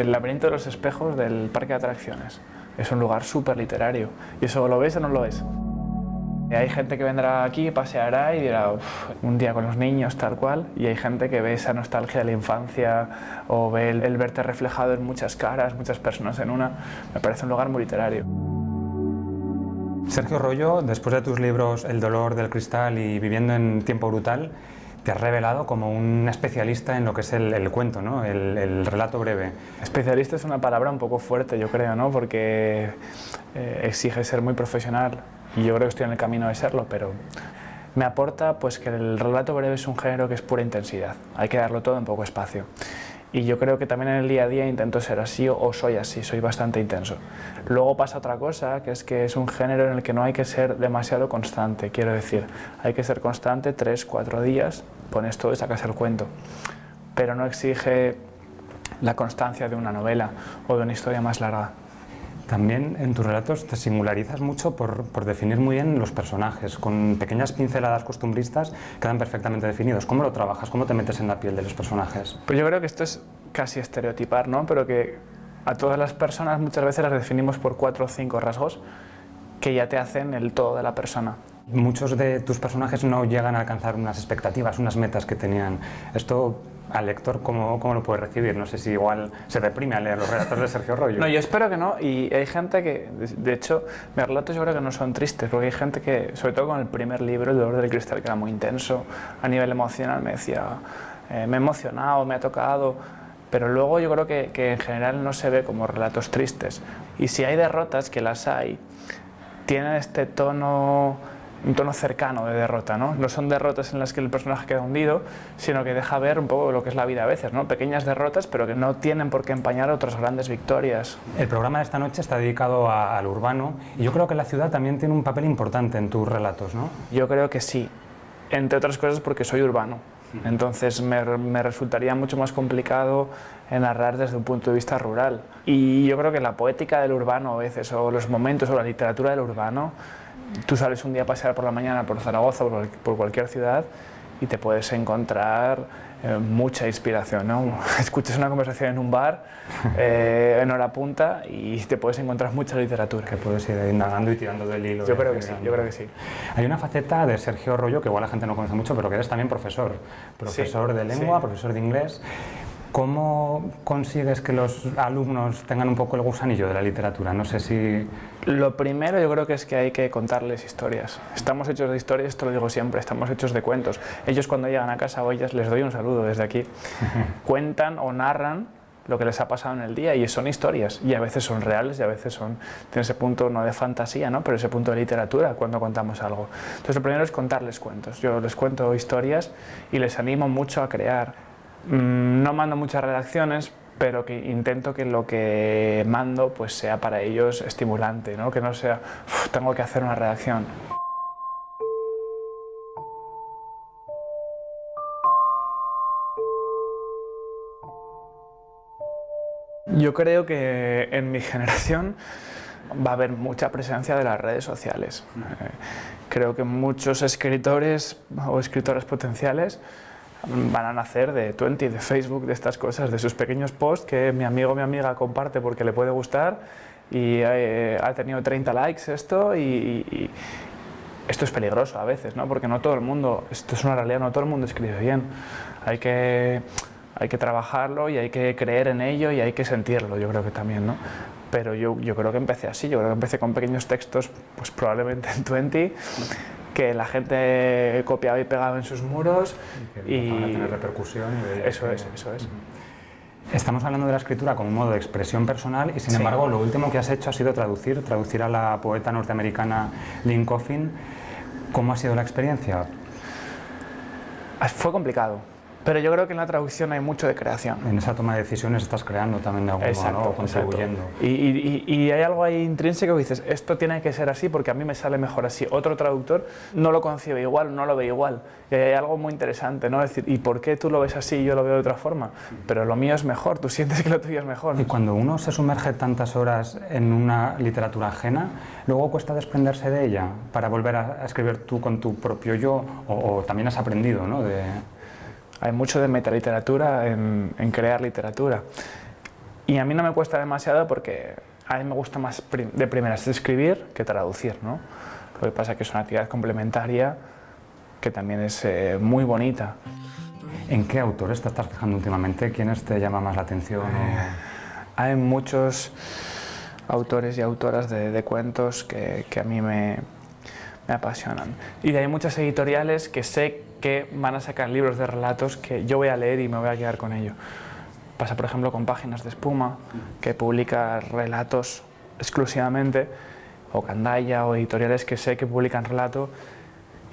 el laberinto de los espejos del parque de atracciones. Es un lugar súper literario. ¿Y eso lo ves o no lo ves? Hay gente que vendrá aquí, paseará y dirá un día con los niños, tal cual, y hay gente que ve esa nostalgia de la infancia o ve el verte reflejado en muchas caras, muchas personas en una. Me parece un lugar muy literario. Sergio Royo, después de tus libros El dolor del cristal y Viviendo en tiempo brutal, te has revelado como un especialista en lo que es el cuento, ¿no? El relato breve. Especialista es una palabra un poco fuerte, yo creo, ¿no? Porque exige ser muy profesional y yo creo que estoy en el camino de serlo, pero me aporta pues que el relato breve es un género que es pura intensidad, hay que darlo todo en poco espacio. Y yo creo que también en el día a día intento ser así o soy así, soy bastante intenso. Luego pasa otra cosa, que es un género en el que no hay que ser demasiado constante, quiero decir, hay que ser constante 3-4 días, pones todo y sacas el cuento. Pero no exige la constancia de una novela o de una historia más larga. También en tus relatos te singularizas mucho por definir muy bien los personajes, con pequeñas pinceladas costumbristas quedan perfectamente definidos. ¿Cómo lo trabajas? ¿Cómo te metes en la piel de los personajes? Pues yo creo que esto es casi estereotipar, ¿no? Pero que a todas las personas muchas veces las definimos por 4 o 5 rasgos que ya te hacen el todo de la persona. Muchos de tus personajes no llegan a alcanzar unas expectativas, unas metas que tenían. Esto al lector, ¿cómo lo puede recibir? No sé si igual se deprime al leer los relatos de Sergio Royo. No, yo espero que no, y hay gente que, de hecho, mis relatos yo creo que no son tristes, porque hay gente que, sobre todo con el primer libro, El dolor del cristal, que era muy intenso, a nivel emocional me decía, me he emocionado, me ha tocado, pero luego yo creo que en general no se ve como relatos tristes. Y si hay derrotas, que las hay, tienen este tono, un tono cercano de derrota, ¿no? No son derrotas en las que el personaje queda hundido, sino que deja ver un poco lo que es la vida a veces, ¿no? Pequeñas derrotas, pero que no tienen por qué empañar otras grandes victorias. El programa de esta noche está dedicado al urbano y yo creo que la ciudad también tiene un papel importante en tus relatos, ¿no? Yo creo que sí, entre otras cosas porque soy urbano. Entonces me resultaría mucho más complicado narrar desde un punto de vista rural. Y yo creo que la poética del urbano a veces, o los momentos, o la literatura del urbano, tú sales un día a pasear por la mañana por Zaragoza o por cualquier ciudad y te puedes encontrar mucha inspiración, ¿no? Escuchas una conversación en un bar en hora punta y te puedes encontrar mucha literatura. Que puedes ir indagando y tirando del hilo. Yo creo que sí, yo creo que sí. Hay una faceta de Sergio Royo que igual la gente no conoce mucho, pero que eres también profesor. Profesor sí, de lengua, sí. Profesor de inglés. ¿Cómo consigues que los alumnos tengan un poco el gusanillo de la literatura? No sé si... Lo primero yo creo que es que hay que contarles historias. Estamos hechos de historias, esto lo digo siempre, estamos hechos de cuentos. Ellos cuando llegan a casa o ellas, les doy un saludo desde aquí, cuentan o narran lo que les ha pasado en el día y son historias y a veces son reales y a veces tienen ese punto no de fantasía, ¿no? Pero ese punto de literatura cuando contamos algo. Entonces lo primero es contarles cuentos. Yo les cuento historias y les animo mucho a crear. No mando muchas redacciones, pero que intento que lo que mando pues sea para ellos estimulante, ¿no? Que no sea, tengo que hacer una redacción. Yo creo que en mi generación va a haber mucha presencia de las redes sociales. Creo que muchos escritores o escritoras potenciales van a nacer de Twenty, de Facebook, de estas cosas, de sus pequeños posts que mi amigo o mi amiga comparte porque le puede gustar y ha tenido 30 likes esto y esto es peligroso a veces, ¿no? Porque no todo el mundo, esto es una realidad, no todo el mundo escribe bien. Hay que trabajarlo y hay que creer en ello y hay que sentirlo, yo creo que también, ¿no? Pero yo creo que empecé así, yo creo que empecé con pequeños textos, pues probablemente en Twenty, que la gente copiaba y pegaba en sus muros y van a tener repercusión. Eso es. Estamos hablando de la escritura como un modo de expresión personal y sin embargo lo último que has hecho ha sido traducir a la poeta norteamericana Lynn Coffin. ¿Cómo ha sido la experiencia? Fue complicado. Pero yo creo que en la traducción hay mucho de creación. En esa toma de decisiones estás creando también de algún modo, ¿no? Contribuyendo. Y hay algo ahí intrínseco que dices, esto tiene que ser así porque a mí me sale mejor así. Otro traductor no lo concibe igual, no lo ve igual. Y hay algo muy interesante, ¿no? Es decir, ¿y por qué tú lo ves así y yo lo veo de otra forma? Pero lo mío es mejor, tú sientes que lo tuyo es mejor. Y cuando uno se sumerge tantas horas en una literatura ajena, luego cuesta desprenderse de ella para volver a escribir tú con tu propio yo, o también has aprendido, ¿no? Hay mucho de metaliteratura en crear literatura. Y a mí no me cuesta demasiado porque a mí me gusta más de primeras escribir que traducir, ¿no? Lo que pasa es que es una actividad complementaria que también es muy bonita. ¿En qué autores te estás fijando últimamente? ¿Quiénes te llama más la atención? Hay muchos autores y autoras de cuentos que a mí me apasionan. Y hay muchas editoriales que sé que van a sacar libros de relatos que yo voy a leer y me voy a quedar con ello. Pasa, por ejemplo, con Páginas de Espuma, que publica relatos exclusivamente, o Candaya, o editoriales que sé que publican relato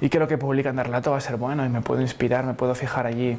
y que lo que publican de relato va a ser bueno y me puedo inspirar, me puedo fijar allí.